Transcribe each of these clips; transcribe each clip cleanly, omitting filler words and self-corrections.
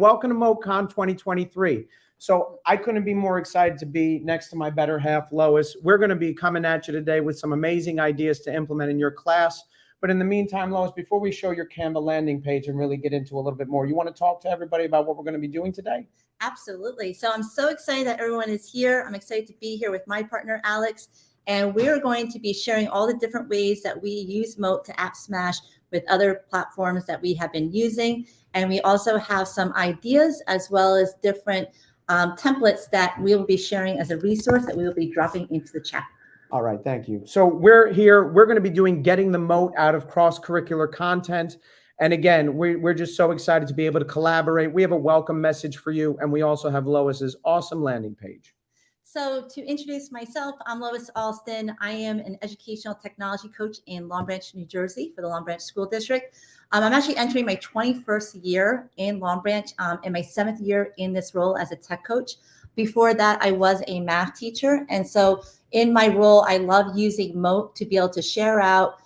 Welcome to MoteCon 2023. So I couldn't be more excited to be next to my better half, Lois. We're going to be coming at you today with some amazing ideas to implement in your class. But in the meantime, Lois, before we show your Canva landing page and really get into a little bit more, you want to talk to everybody about what we're going to be doing today? Absolutely. So I'm so excited that everyone is here. I'm excited to be here with my partner, Alex. And we're going to be sharing all the different ways that we use Mote to app smash with other platforms that we have been using. And we also have some ideas as well as different templates that we will be sharing as a resource that we will be dropping into the chat. All right, thank you. So we're here, we're going to be doing getting the moat out of cross-curricular content. And again, we're just so excited to be able to collaborate. We have a welcome message for you. And we also have Lois's awesome landing page. So to introduce myself, I'm Lois Alston. I am an educational technology coach in Long Branch, New Jersey for the Long Branch School District. I'm actually entering my 21st year in Long Branch and my 7th year in this role as a tech coach. Before that, I was a math teacher. And so in my role, I love using Mote to be able to share out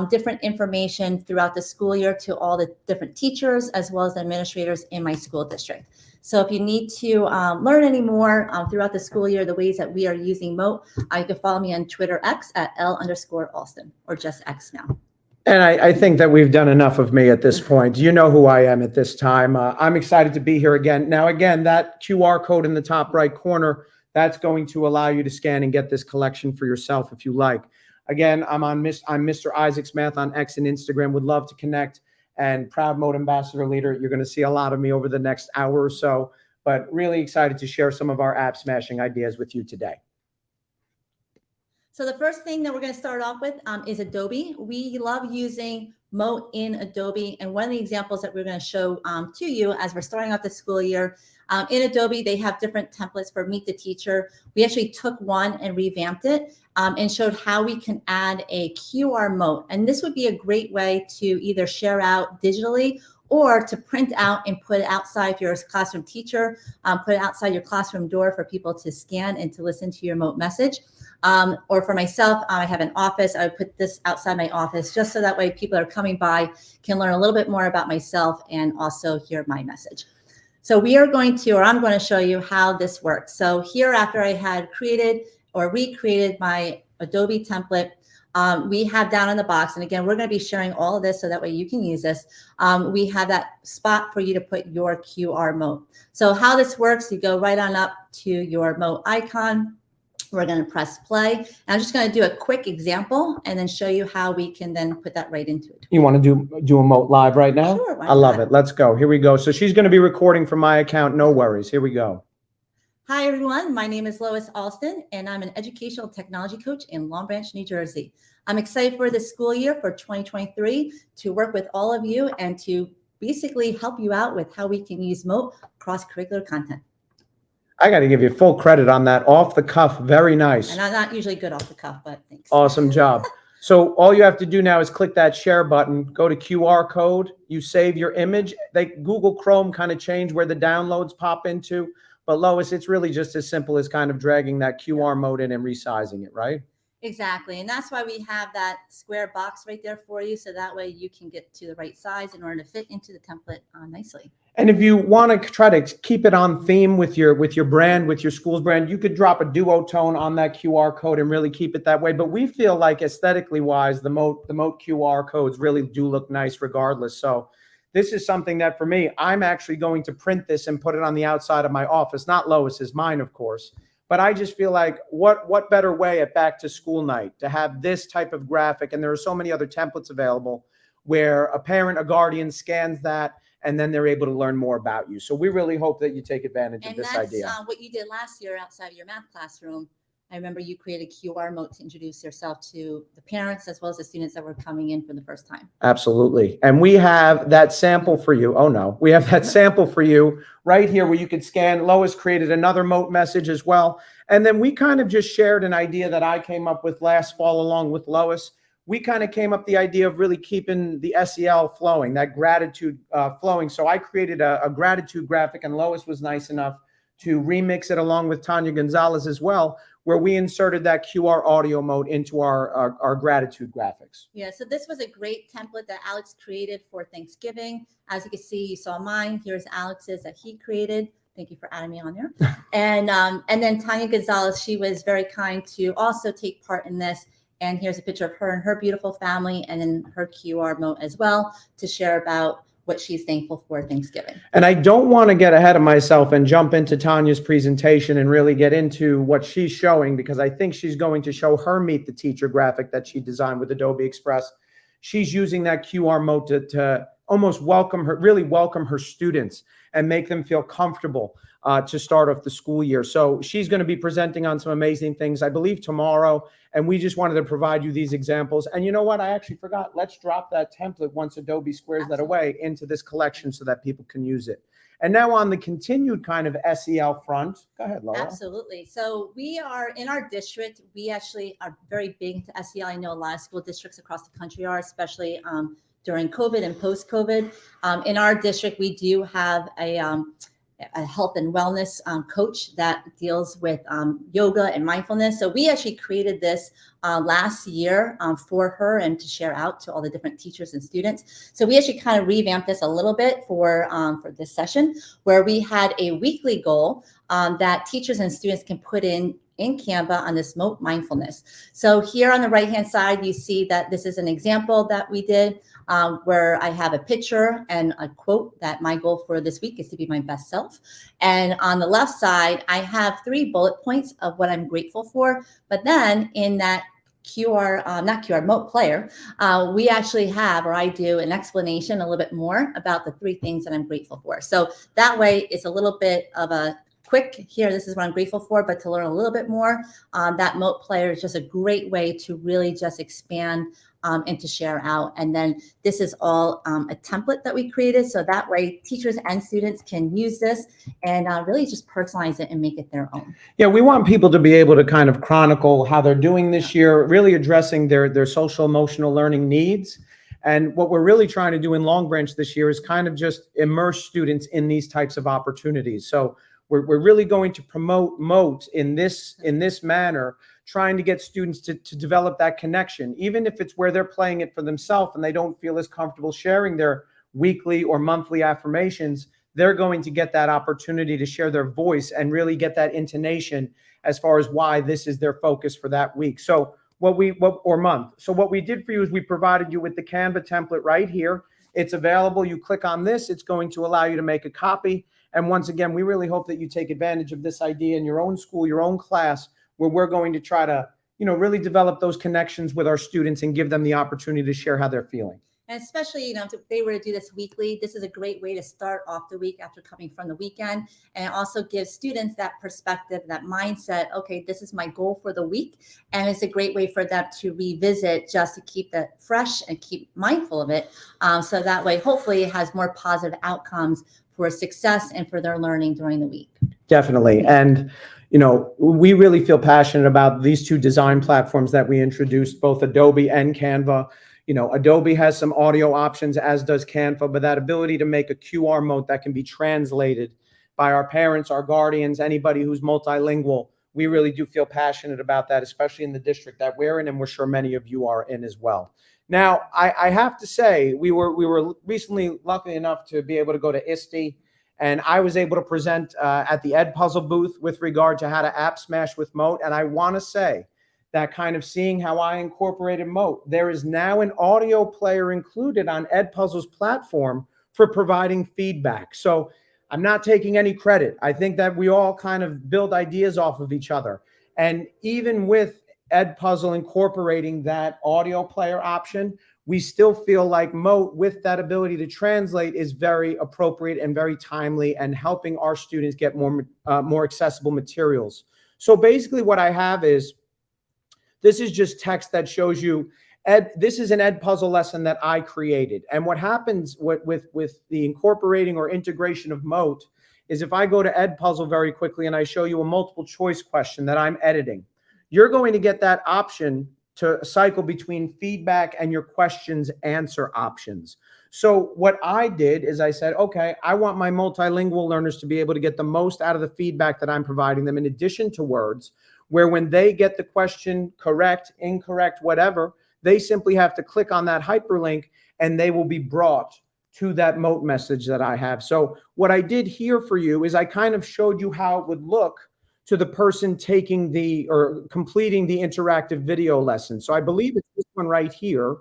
different information throughout the school year to all the different teachers as well as the administrators in my school district. So if you need to learn any more throughout the school year, the ways that we are using Mote, you can follow me on Twitter X at L_Alston or just X now. And I think that we've done enough of me at this point. You know who I am at this time. I'm excited to be here again. Now, again, that QR code in the top right corner, that's going to allow you to scan and get this collection for yourself if you like. Again, I'm Mr. Isaac's Math on X and Instagram. Would love to connect. And proud Mote ambassador leader. You're going to see a lot of me over the next hour or so, but really excited to share some of our app smashing ideas with you today. So the first thing that we're going to start off with is Adobe. We love using Mote in Adobe. And one of the examples that we're going to show to you as we're starting out the school year, in Adobe, they have different templates for Meet the Teacher. We actually took one and revamped it and showed how we can add a QR Mote. And this would be a great way to either share out digitally or to print out and put it outside if you're a classroom teacher, put it outside your classroom door for people to scan and to listen to your Mote message. Or for myself, I have an office. I would put this outside my office just so that way people that are coming by can learn a little bit more about myself and also hear my message. So we are going to, or I'm going to show you how this works. So here, after I had created or recreated my Adobe template, we have down in the box, and again, we're going to be sharing all of this so that way you can use this. We have that spot for you to put your QR Mote. So how this works, you go right on up to your Mote icon. We're going to press play. And I'm just going to do a quick example and then show you how we can then put that right into it. You want to do a Mote live right now? Sure. I love it. Let's go. Here we go. So she's going to be recording from my account. No worries. Here we go. Hi, everyone. My name is Lois Alston, and I'm an educational technology coach in Long Branch, New Jersey. I'm excited for the school year for 2023 to work with all of you and to basically help you out with how we can use Mote cross-curricular content. I got to give you full credit on that. Off the cuff. Very nice. And I'm not usually good off the cuff, but thanks. Awesome job. So all you have to do now is click that share button, go to QR code, you save your image. Google Chrome kind of changed where the downloads pop into. But Lois, it's really just as simple as kind of dragging that QR mode in and resizing it, right? Exactly. And that's why we have that square box right there for you. So that way you can get to the right size in order to fit into the template nicely. And if you want to try to keep it on theme with your brand, with your school's brand, you could drop a duotone on that QR code and really keep it that way. But we feel like aesthetically wise, the Mote QR codes really do look nice regardless. So this is something that for me, I'm actually going to print this and put it on the outside of my office, not Lois's, mine, of course. But I just feel like what better way at back to school night to have this type of graphic. And there are so many other templates available where a parent, a guardian scans that, and then they're able to learn more about you. So we really hope that you take advantage of this idea. And that's what you did last year outside of your math classroom. I remember you created a QR Mote to introduce yourself to the parents as well as the students that were coming in for the first time. Absolutely. And we have that sample for you. Oh, no. We have that sample for you right here where you could scan. Lois created another Mote message as well. And then we kind of just shared an idea that I came up with last fall along with Lois. We kind of came up the idea of really keeping the SEL flowing, that gratitude flowing. So I created a gratitude graphic, and Lois was nice enough to remix it along with Tanya Gonzalez as well, where we inserted that QR audio mode into our gratitude graphics. Yeah, so this was a great template that Alex created for Thanksgiving. As you can see, you saw mine. Here's Alex's that he created. Thank you for adding me on there. And then Tanya Gonzalez, she was very kind to also take part in this. And here's a picture of her and her beautiful family, and then her QR Mote as well, to share about what she's thankful for Thanksgiving. And I don't want to get ahead of myself and jump into Tanya's presentation and really get into what she's showing, because I think she's going to show her Meet the Teacher graphic that she designed with Adobe Express. She's using that QR mode to almost really welcome her students and make them feel comfortable to start off the school year. So she's going to be presenting on some amazing things, I believe, tomorrow. And we just wanted to provide you these examples. And you know what? I actually forgot. Let's drop that template once Adobe squares that away into this collection so that people can use it. And now on the continued kind of SEL front, go ahead, Laura. Absolutely. So we are in our district, we actually are very big into SEL. I know a lot of school districts across the country are, especially during COVID and post-COVID. In our district, we do have a health and wellness coach that deals with yoga and mindfulness. So we actually created this last year for her and to share out to all the different teachers and students. So we actually kind of revamped this a little bit for this session, where we had a weekly goal that teachers and students can put in Canva on this Mote mindfulness. So here on the right-hand side, you see that this is an example that we did where I have a picture and a quote that my goal for this week is to be my best self. And on the left side, I have 3 bullet points of what I'm grateful for. But then in that Mote player, we actually have, or I do, an explanation a little bit more about the 3 things that I'm grateful for. So that way it's a little bit of a quick, here, this is what I'm grateful for, but to learn a little bit more, that Mote player is just a great way to really just expand and to share out. And then this is all a template that we created. So that way teachers and students can use this and really just personalize it and make it their own. Yeah, we want people to be able to kind of chronicle how they're doing this year, really addressing their social emotional learning needs. And what we're really trying to do in Long Branch this year is kind of just immerse students in these types of opportunities. So we're really going to promote Mote in this manner, trying to get students to develop that connection, even if it's where they're playing it for themselves and they don't feel as comfortable sharing their weekly or monthly affirmations. They're going to get that opportunity to share their voice and really get that intonation as far as why this is their focus for that week. So or month. So what we did for you is we provided you with the Canva template right here. It's available. You click on this, it's going to allow you to make a copy. And once again, we really hope that you take advantage of this idea in your own school, your own class, where we're going to try to, really develop those connections with our students and give them the opportunity to share how they're feeling. And especially, if they were to do this weekly, this is a great way to start off the week after coming from the weekend. And it also gives students that perspective, that mindset, okay, this is my goal for the week. And it's a great way for them to revisit, just to keep that fresh and keep mindful of it. So that way, hopefully it has more positive outcomes for success and for their learning during the week. Definitely. And, we really feel passionate about these 2 design platforms that we introduced, both Adobe and Canva. Adobe has some audio options, as does Canva, but that ability to make a QR Mote that can be translated by our parents, our guardians, anybody who's multilingual, we really do feel passionate about that, especially in the district that we're in, and we're sure many of you are in as well. Now, I have to say, we were recently lucky enough to be able to go to ISTE, and I was able to present at the Edpuzzle booth with regard to how to app smash with Mote. And I want to say that kind of seeing how I incorporated Mote, there is now an audio player included on Edpuzzle's platform for providing feedback. So I'm not taking any credit. I think that we all kind of build ideas off of each other. And even with Edpuzzle incorporating that audio player option, we still feel like Mote, with that ability to translate, is very appropriate and very timely and helping our students get more accessible materials. So basically what I have is, this is just text that shows you, this is an Edpuzzle lesson that I created. And what happens with the incorporating or integration of Mote is, if I go to Edpuzzle very quickly and I show you a multiple choice question that I'm editing, you're going to get that option to cycle between feedback and your questions answer options. So what I did is I said, okay, I want my multilingual learners to be able to get the most out of the feedback that I'm providing them, in addition to words. where when they get the question correct, incorrect, whatever, they simply have to click on that hyperlink and they will be brought to that Mote message that I have. So what I did here for you is I kind of showed you how it would look to the person taking or completing the interactive video lesson. So I believe it's this one right here.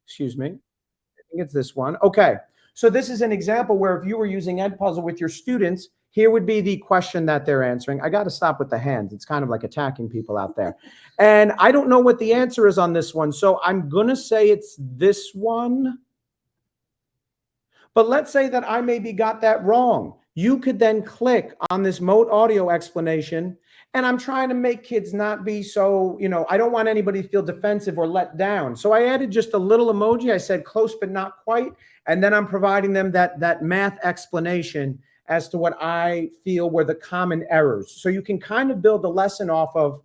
Excuse me. I think it's this one. Okay. So this is an example where if you were using Edpuzzle with your students, here would be the question that they're answering. I got to stop with the hands. It's kind of like attacking people out there. And I don't know what the answer is on this one. So I'm going to say it's this one. But let's say that I maybe got that wrong. You could then click on this Mote audio explanation. And I'm trying to make kids not be so, I don't want anybody to feel defensive or let down. So I added just a little emoji. I said close, but not quite. And then I'm providing them that math explanation as to what I feel were the common errors. So you can kind of build a lesson off of,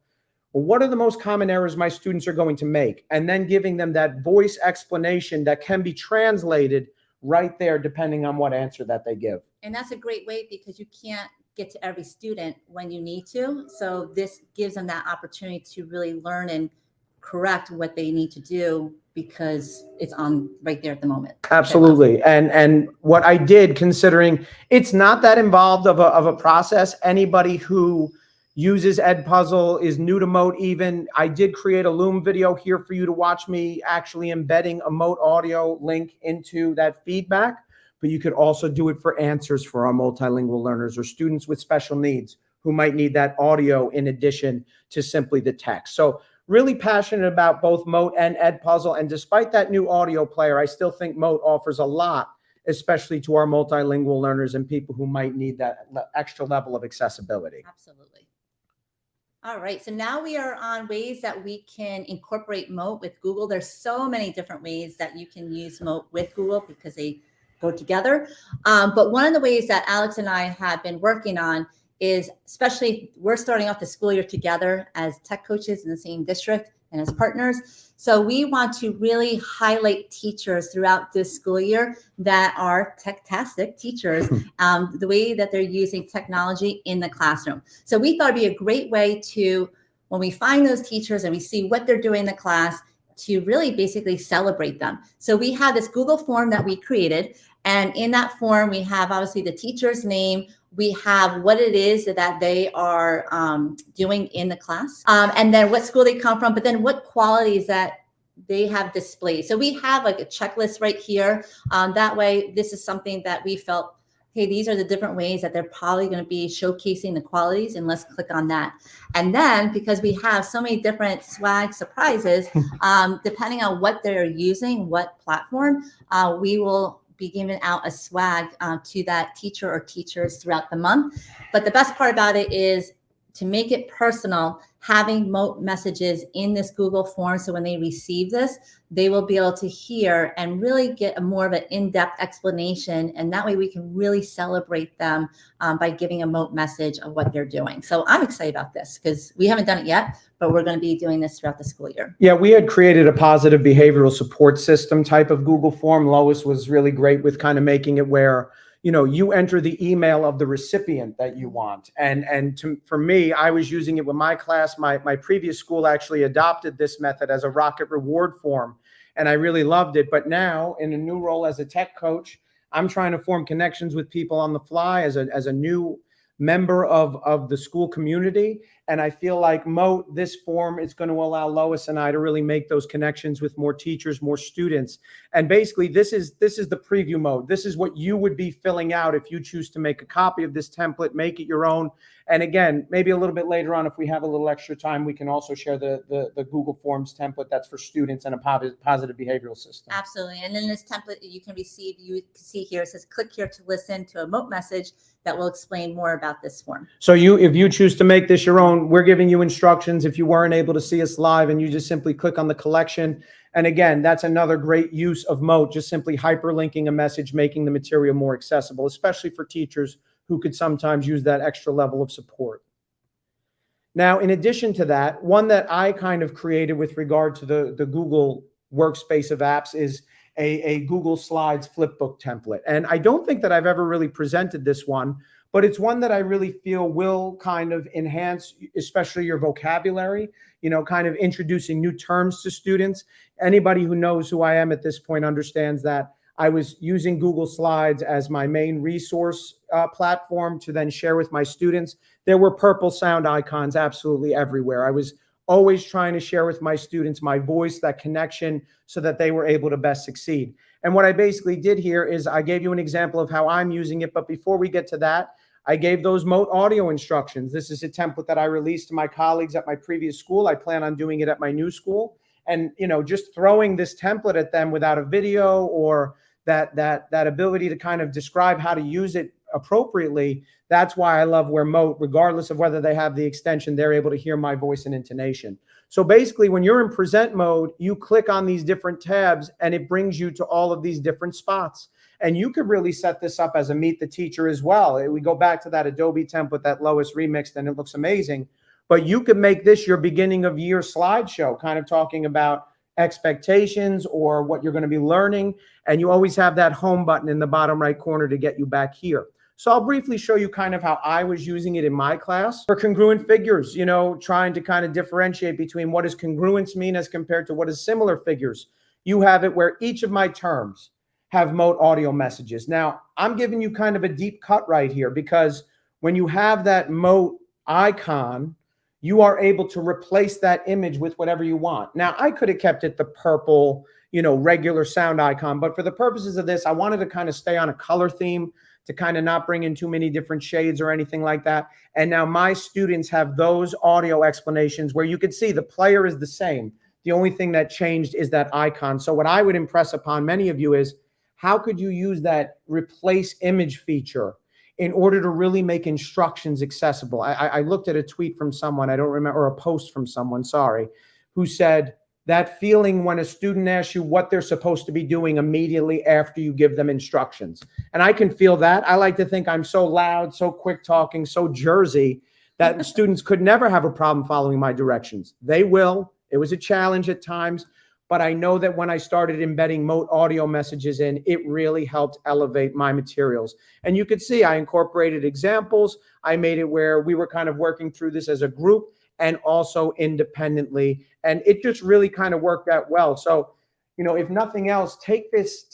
well, what are the most common errors my students are going to make? And then giving them that voice explanation that can be translated right there, depending on what answer that they give. And that's a great way because you can't get to every student when you need to. So this gives them that opportunity to really learn and correct what they need to do because it's on right there at the moment. Absolutely. And what I did, considering it's not that involved of a process, anybody who uses Edpuzzle is new to Mote even. I did create a Loom video here for you to watch me actually embedding a Mote audio link into that feedback, but you could also do it for answers for our multilingual learners or students with special needs who might need that audio in addition to simply the text. So really passionate about both Mote and Edpuzzle. And despite that new audio player, I still think Mote offers a lot, especially to our multilingual learners and people who might need that extra level of accessibility. Absolutely. All right, so now we are on ways that we can incorporate Mote with Google. There's so many different ways that you can use Mote with Google because they go together. But one of the ways that Alex and I have been working on is, especially we're starting off the school year together as tech coaches in the same district and as partners. So we want to really highlight teachers throughout this school year that are tech-tastic teachers, the way that they're using technology in the classroom. So we thought it'd be a great way to, when we find those teachers and we see what they're doing in the class, to really basically celebrate them. So we have this Google form that we created. And in that form, we have obviously the teacher's name. We have what it is that they are doing in the class, and then what school they come from, but then what qualities that they have displayed. So we have like a checklist right here. That way, this is something that we felt, hey, these are the different ways that they're probably going to be showcasing the qualities, and let's click on that. And then because we have so many different swag surprises, depending on what they're using, what platform, we will be giving out a swag to that teacher or teachers throughout the month. But the best part about it is to make it personal, having Mote messages in this Google form. So when they receive this, they will be able to hear and really get a more of an in-depth explanation. And that way we can really celebrate them by giving a Mote message of what they're doing. So I'm excited about this because we haven't done it yet, but we're going to be doing this throughout the school year. Yeah, we had created a positive behavioral support system type of Google form. Lois was really great with kind of making it where, you enter the email of the recipient that you want. And for me, I was using it with my class. My previous school actually adopted this method as a rocket reward form, and I really loved it. But now in a new role as a tech coach, I'm trying to form connections with people on the fly as a new member of the school community. And I feel like Mote, this form is going to allow Lois and I to really make those connections with more teachers, more students. And basically this is the preview mode. This is what you would be filling out if you choose to make a copy of this template, make it your own. And again, maybe a little bit later on, if we have a little extra time, we can also share the Google Forms template that's for students and a positive behavioral system. Absolutely. And then this template you can receive, you can see here, it says click here to listen to a Mote message that will explain more about this form. So if you choose to make this your own, we're giving you instructions. If you weren't able to see us live, and you just simply click on the collection. And again, that's another great use of Mote, just simply hyperlinking a message, making the material more accessible, especially for teachers who could sometimes use that extra level of support. Now, in addition to that, one that I kind of created with regard to the Google workspace of apps is a Google Slides flipbook template. And I don't think that I've ever really presented this one, but it's one that I really feel will kind of enhance, especially your vocabulary, kind of introducing new terms to students. Anybody who knows who I am at this point understands that I was using Google Slides as my main resource platform to then share with my students. There were purple sound icons absolutely everywhere. I was always trying to share with my students my voice, that connection, so that they were able to best succeed. And what I basically did here is I gave you an example of how I'm using it. But before we get to that, I gave those Mote audio instructions. This is a template that I released to my colleagues at my previous school. I plan on doing it at my new school. And, just throwing this template at them without a video or that ability to kind of describe how to use it appropriately. That's why I love where Mote, regardless of whether they have the extension, they're able to hear my voice and intonation. So basically, when you're in present mode, you click on these different tabs and it brings you to all of these different spots. And you could really set this up as a Meet the Teacher as well. We go back to that Adobe template that Lois remixed and it looks amazing. But you could make this your beginning of year slideshow, kind of talking about expectations or what you're going to be learning. And you always have that home button in the bottom right corner to get you back here. So I'll briefly show you kind of how I was using it in my class for congruent figures, trying to kind of differentiate between what does congruence mean as compared to what is similar figures. You have it where each of my terms have Mote audio messages. Now, I'm giving you kind of a deep cut right here because when you have that Mote icon, you are able to replace that image with whatever you want. Now, I could have kept it the purple, regular sound icon, but for the purposes of this, I wanted to kind of stay on a color theme to kind of not bring in too many different shades or anything like that. And now my students have those audio explanations where you can see the player is the same. The only thing that changed is that icon. So what I would impress upon many of you is how could you use that replace image feature in order to really make instructions accessible? I looked at a tweet from someone, I don't remember, or a post from someone, sorry, who said that feeling when a student asks you what they're supposed to be doing immediately after you give them instructions. And I can feel that. I like to think I'm so loud, so quick talking, so Jersey that students could never have a problem following my directions. They will. It was a challenge at times. But I know that when I started embedding Mote audio messages in, it really helped elevate my materials. And you could see I incorporated examples. I made it where we were kind of working through this as a group and also independently. And it just really kind of worked out well. So, if nothing else, take this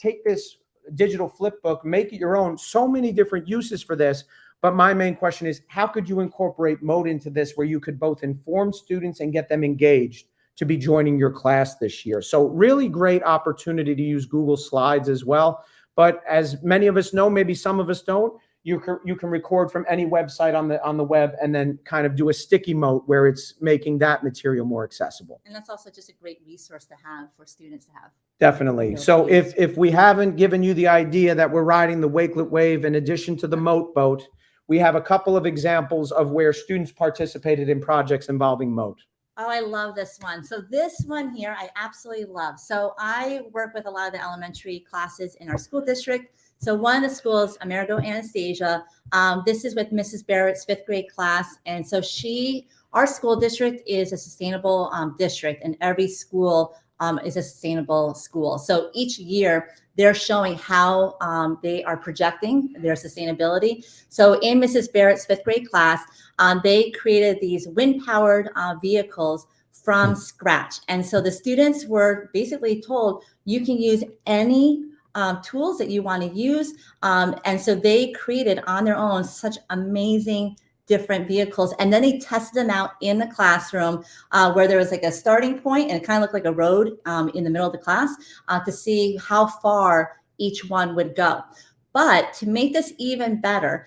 digital flip book, make it your own. So many different uses for this. But my main question is, how could you incorporate Mote into this where you could both inform students and get them engaged to be joining your class this year? So really great opportunity to use Google Slides as well. But as many of us know, maybe some of us don't, you can record from any website on the web and then kind of do a sticky Mote where it's making that material more accessible. And that's also just a great resource to have for students to have. Definitely. So if we haven't given you the idea that we're riding the Wakelet wave in addition to the Mote boat, we have a couple of examples of where students participated in projects involving Mote. Oh, I love this one. So this one here, I absolutely love. So I work with a lot of the elementary classes in our school district. So one of the schools, Amerigo Anastasia, this is with Mrs. Barrett's 5th grade class. And so our school district is a sustainable district, and every school is a sustainable school. So each year they're showing how they are projecting their sustainability. So in Mrs. Barrett's 5th grade class, they created these wind-powered vehicles from scratch. And so the students were basically told, you can use any tools that you want to use. And so they created on their own such amazing different vehicles. And then they tested them out in the classroom where there was like a starting point and it kind of looked like a road in the middle of the class to see how far each one would go. But to make this even better,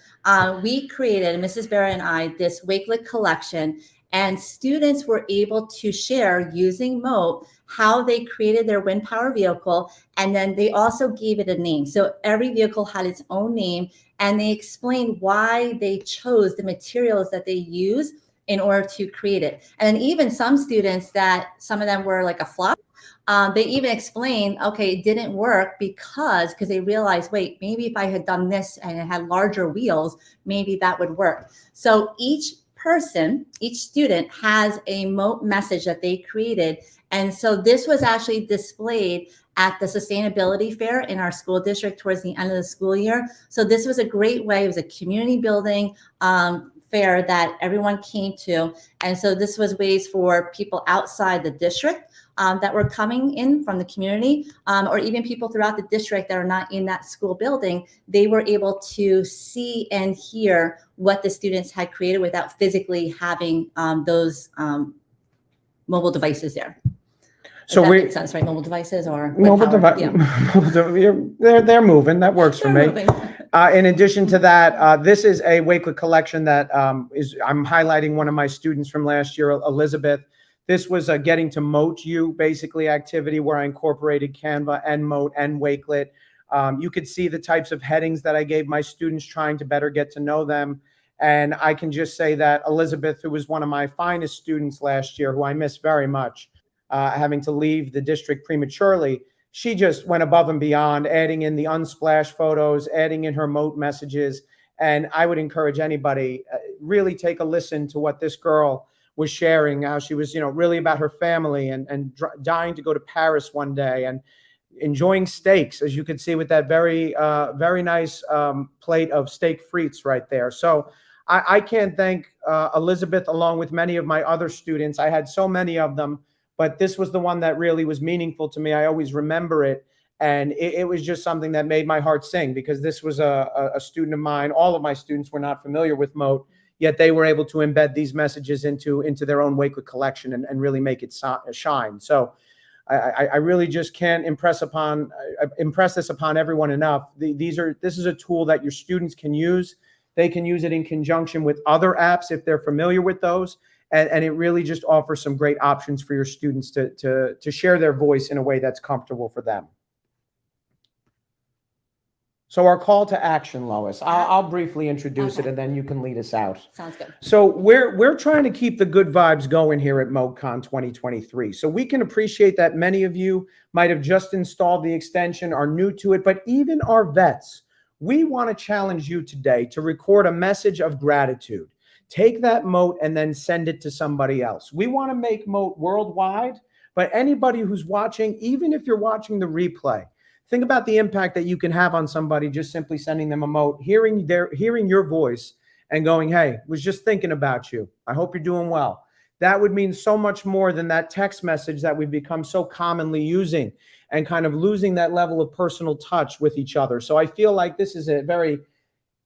we created, Mrs. Barrett and I, this Wakelet collection, and students were able to share using Mote how they created their wind power vehicle. And then they also gave it a name. So every vehicle had its own name, and they explained why they chose the materials that they use in order to create it. And then even some students that some of them were like a flop, they even explained, okay, it didn't work because they realized, wait, maybe if I had done this and it had larger wheels, maybe that would work. So each student has a Mote message that they created. And so this was actually displayed at the sustainability fair in our school district towards the end of the school year. So this was a great way. It was a community building fair that everyone came to. And so this was ways for people outside the district that were coming in from the community, or even people throughout the district that are not in that school building. They were able to see and hear what the students had created without physically having those mobile devices there. So that we makes sense, right? Mobile devices or mobile power, they're moving. That works for They're me. moving. In addition to that, this is a Wakelet collection that I'm highlighting one of my students from last year, Elizabeth. This was a getting to Mote you basically activity where I incorporated Canva and Mote and Wakelet. You could see the types of headings that I gave my students trying to better get to know them. And I can just say that Elizabeth, who was one of my finest students last year, who I miss very much, having to leave the district prematurely, she just went above and beyond, adding in the unsplash photos, adding in her Mote messages. And I would encourage anybody, really take a listen to what this girl was sharing, how she was, really about her family and dying to go to Paris one day and enjoying steaks, as you can see with that very, very nice plate of steak frites right there. So I can't thank Elizabeth, along with many of my other students. I had so many of them, but this was the one that really was meaningful to me. I always remember it. And it was just something that made my heart sing, because this was a student of mine. All of my students were not familiar with Mote, yet they were able to embed these messages into their own Wakelet collection and really make it shine. So I really just can't impress this upon everyone enough. This is a tool that your students can use. They can use it in conjunction with other apps if they're familiar with those. And it really just offers some great options for your students to share their voice in a way that's comfortable for them. So our call to action, Lois, I'll briefly introduce it and then you can lead us out. Sounds good. So we're trying to keep the good vibes going here at MoteCon 2023. So we can appreciate that many of you might have just installed the extension, are new to it, but even our vets, we want to challenge you today to record a message of gratitude. Take that Mote and then send it to somebody else. We want to make Mote worldwide, but anybody who's watching, even if you're watching the replay, think about the impact that you can have on somebody just simply sending them a Mote, hearing your voice and going, hey, was just thinking about you. I hope you're doing well. That would mean so much more than that text message that we've become so commonly using and kind of losing that level of personal touch with each other. So I feel like this is a very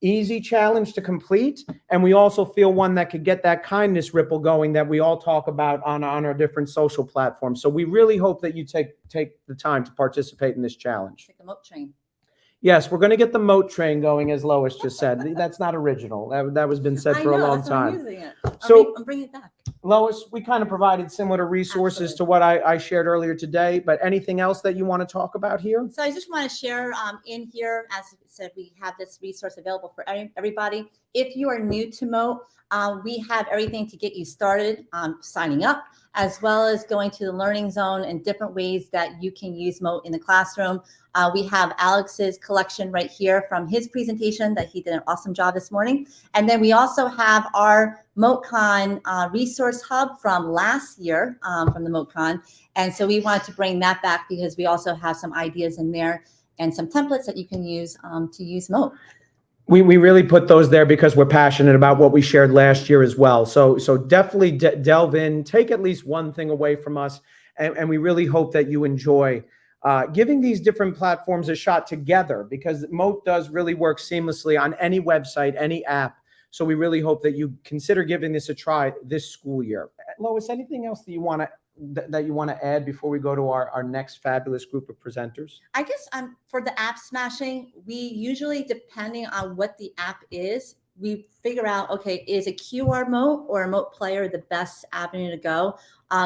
easy challenge to complete. And we also feel one that could get that kindness ripple going that we all talk about on our different social platforms. So we really hope that you take the time to participate in this challenge. Take the Mote train. Yes, we're going to get the Mote train going, as Lois just said. That's not original. That was been said for a long time. I'm using it. So I'm bringing it back. Lois, we kind of provided similar resources Absolutely. to what I shared earlier today, but anything else that you want to talk about here? So I just want to share in here, as I said, we have this resource available for everybody. If you are new to Mote, we have everything to get you started signing up, as well as going to the learning zone and different ways that you can use Mote in the classroom. We have Alex's collection right here from his presentation that he did an awesome job this morning. And then we also have our MoteCon resource hub from last year from the MoteCon. And so we wanted to bring that back because we also have some ideas in there and some templates that you can use to use Mote. We really put those there because we're passionate about what we shared last year as well. So definitely delve in, take at least one thing away from us. And we really hope that you enjoy giving these different platforms a shot together, because Mote does really work seamlessly on any website, any app. So we really hope that you consider giving this a try this school year. Lois, anything else that you want to add before we go to our next fabulous group of presenters? I guess for the app smashing, we usually, depending on what the app is, we figure out, okay, is a QR Mote or a Mote player the best avenue to go?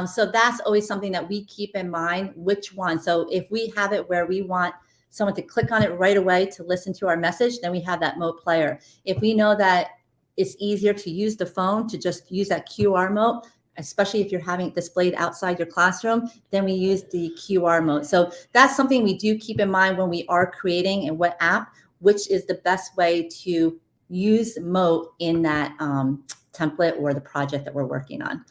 So that's always something that we keep in mind, which one. So if we have it where we want someone to click on it right away to listen to our message, then we have that Mote player. If we know that it's easier to use the phone to just use that QR Mote, especially if you're having it displayed outside your classroom, then we use the QR Mote. So that's something we do keep in mind when we are creating and what app, which is the best way to use Mote in that template or the project that we're working on.